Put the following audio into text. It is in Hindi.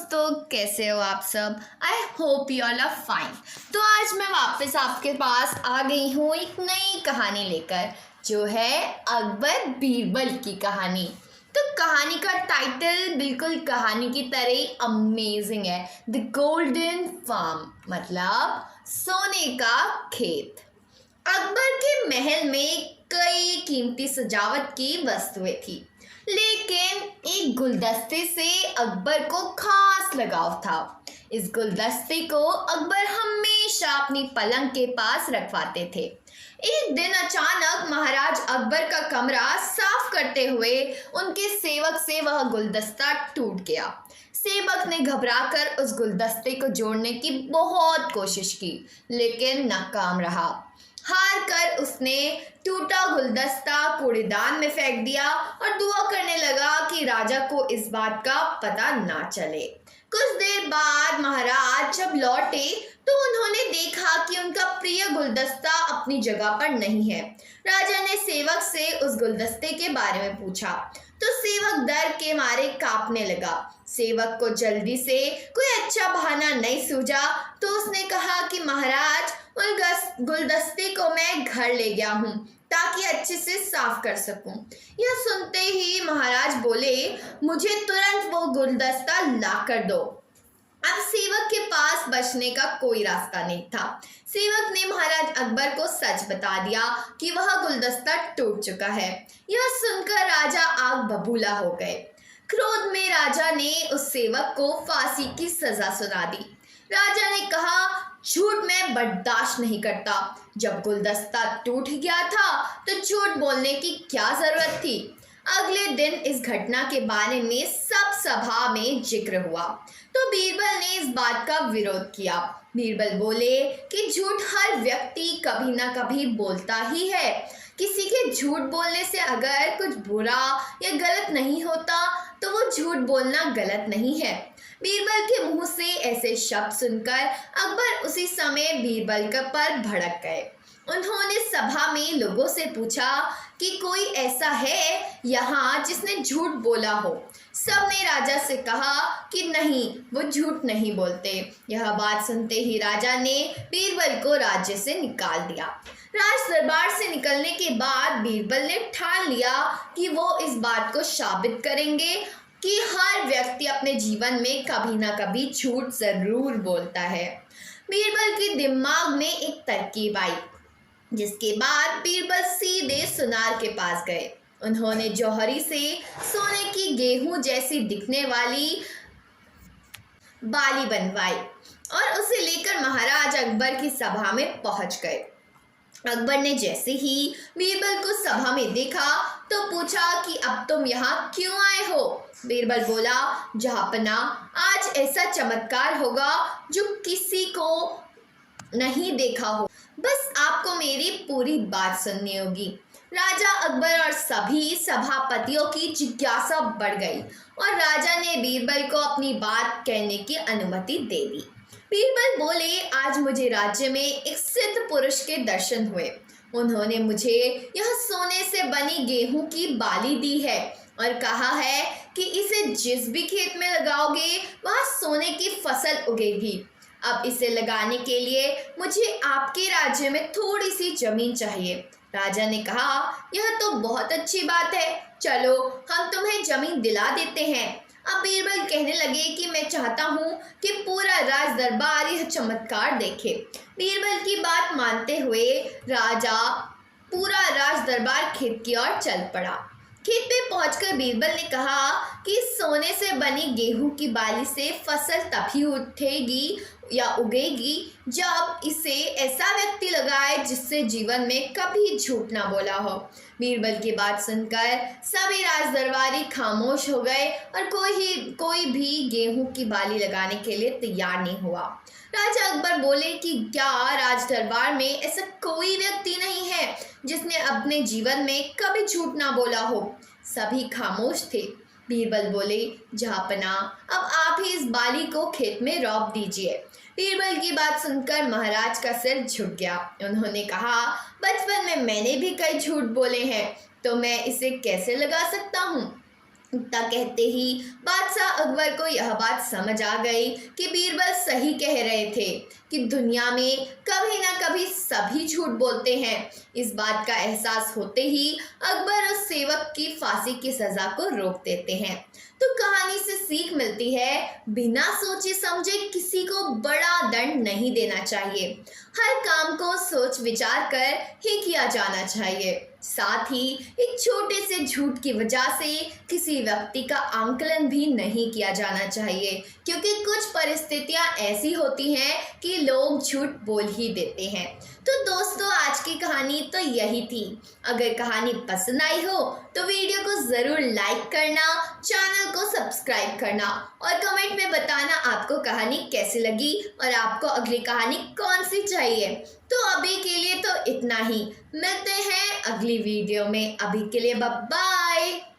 दोस्तों, कैसे हो आप सब। I hope you all are fine. तो आज मैं वापस आपके पास आ गई हूँ एक नई कहानी लेकर, जो है अकबर बीरबल की कहानी। तो कहानी का टाइटल बिल्कुल कहानी की तरह ही अमेजिंग है, द गोल्डन फार्म, मतलब सोने का खेत। अकबर के महल में कई कीमती सजावट की वस्तुएं थी, लेकिन एक गुलदस्ते से अकबर को खास लगाव था। इस गुलदस्ते को अकबर हमेशा अपनी पलंग के पास रखवाते थे। एक दिन अचानक महाराज अकबर का कमरा साफ करते हुए उनके सेवक से वह गुलदस्ता टूट गया। सेवक ने घबराकर उस गुलदस्ते को जोड़ने की बहुत कोशिश की, लेकिन नाकाम रहा। हार कर उसने टूटा गुलदस्ता कूड़ेदान में फेंक दिया और दुआ करने लगा कि राजा को इस बात का पता ना चले। कुछ देर बाद महाराज जब लौटे तो उन्होंने देखा कि उनका प्रिय गुलदस्ता अपनी जगह पर नहीं है। राजा ने सेवक से उस गुलदस्ते के बारे में पूछा तो सेवक डर के मारे कांपने लगा। सेवक को जल्दी से कोई अच्छा बहाना नहीं सूझा तो उसने कहा कि महाराज, गुलदस्ते को मैं घर ले गया हूँ ताकि अच्छे से साफ कर सकूं। यह सुनते ही महाराज बोले, मुझे तुरंत वो गुलदस्ता ला कर दो। अब सेवक के पास बचने का कोई रास्ता नहीं था। सेवक ने महाराज अकबर को सच बता दिया कि वह गुलदस्ता टूट चुका है। यह सुनकर राजा आग बबूला हो गए। क्रोध में राजा ने उस सेवक को फांसी की सजा सुना दी। राजा ने कहा, झूठ मैं बर्दाश्त नहीं करता। जब गुलदस्ता टूट गया था तो झूठ बोलने की क्या जरूरत थी। अगले दिन इस घटना के बारे में सब सभा में जिक्र हुआ तो बीरबल ने इस बात का विरोध किया। बीरबल बोले कि झूठ हर व्यक्ति कभी ना कभी बोलता ही है। किसी के झूठ बोलने से अगर कुछ बुरा या गलत नहीं होता तो वो झूठ बोलना गलत नहीं है। बीरबल के मुंह से ऐसे शब्द सुनकर अकबर उसी समय बीरबल पर भड़क गए। उन्होंने सभा में लोगों से पूछा कि कोई ऐसा है यहाँ जिसने झूठ बोला हो। सबने राजा से कहा कि नहीं, वो झूठ नहीं बोलते। यह बात सुनते ही राजा ने बीरबल को राज्य से निकाल दिया। राज दरबार से निकलने के बाद बीरबल ने ठान लिया कि वो इस बात को साबित करेंगे कि हर व्यक्ति अपने जीवन में कभी ना कभी झूठ जरूर बोलता है। बीरबल के दिमाग में एक तरकीब आई, जिसके बाद बीरबल सीधे सुनार के पास गए। उन्होंने जौहरी से सोने की गेहूं जैसी दिखने वाली बाली बनवाई और उसे लेकर महाराज अकबर की सभा में पहुंच गए। अकबर ने जैसे ही बीरबल को सभा में देखा तो पूछा कि अब तुम यहाँ क्यों आए हो। बीरबल बोला, जहांपना, आज ऐसा चमत्कार होगा जो किसी को नहीं देखा हो। बस आपको मेरी पूरी बात सुननी होगी। राजा अकबर और सभी सभापतियों की जिज्ञासा बढ़ गई और राजा ने बीरबल को अपनी बात कहने की अनुमति दे दी। बीरबल बोले, आज मुझे राज्य में एक सिद्ध पुरुष के दर्शन हुए। उन्होंने मुझे यह सोने से बनी गेहूं की बाली दी है और कहा है कि इसे जिस भी खेत में लगाओगे वहाँ सोने की फसल उगेगी। अब इसे लगाने के लिए मुझे आपके राज्य में थोड़ी सी जमीन चाहिए। राजा ने कहा, यह तो बहुत अच्छी बात है, चलो हम तुम्हें जमीन दिला देते हैं। अब बीरबल कहने लगे कि मैं चाहता हूँ कि पूरा राज दरबार यह चमत्कार देखे। बीरबल की बात मानते हुए राजा पूरा राज दरबार खेत की ओर चल पड़ा। खेत पे पहुंचकर बीरबल ने कहा कि सोने से बनी गेहूं की बाली से फसल तभी उठेगी या उगेगी जब इसे ऐसा व्यक्ति लगाए जिससे जीवन में कभी झूठ ना बोला हो। बीरबल की बात सुनकर सभी राज दरबारी खामोश हो गए और कोई भी गेहूं की बाली लगाने के लिए तैयार नहीं हुआ। राजा अकबर बोले कि क्या राज दरबार में ऐसा कोई व्यक्ति नहीं है जिसने अपने जीवन में कभी झूठ ना बोला हो। सभी खामोश थे। बीरबल बोले, जहांपना, अब आप ही इस बाली को खेत में रौंप दीजिए। बीरबल की बात सुनकर महाराज का सिर झुक गया। उन्होंने कहा, बचपन में मैंने भी कई झूठ बोले हैं, तो मैं इसे कैसे लगा सकता हूँ। इतना कहते ही बादशाह अकबर को यह बात समझ आ गई कि बीरबल सही कह रहे थे कि दुनिया में कभी ना कभी सभी झूठ बोलते हैं। इस बात का एहसास होते ही अकबर उस सेवक की फांसी की सजा को रोक देते हैं। तो कहानी से सीख मिलती है, बिना सोचे समझे किसी को बड़ा दंड नहीं देना चाहिए। हर काम को सोच विचार कर ही किया जाना चाहिए। साथ ही एक छोटे से झूठ की वजह से किसी व्यक्ति का आंकलन भी नहीं किया जाना चाहिए, क्योंकि कुछ परिस्थितियां ऐसी होती हैं कि लोग झूठ बोल ही देते हैं। तो दोस्तों, आज की कहानी तो यही थी। अगर कहानी पसंद आई हो तो वीडियो को ज़रूर लाइक करना, चैनल को सब्सक्राइब करना और कमेंट में बताना आपको कहानी कैसी लगी और आपको अगली कहानी कौन सी चाहिए। तो अभी के लिए तो इतना ही, मिलते हैं अगली वीडियो में। अभी के लिए बाय बाय।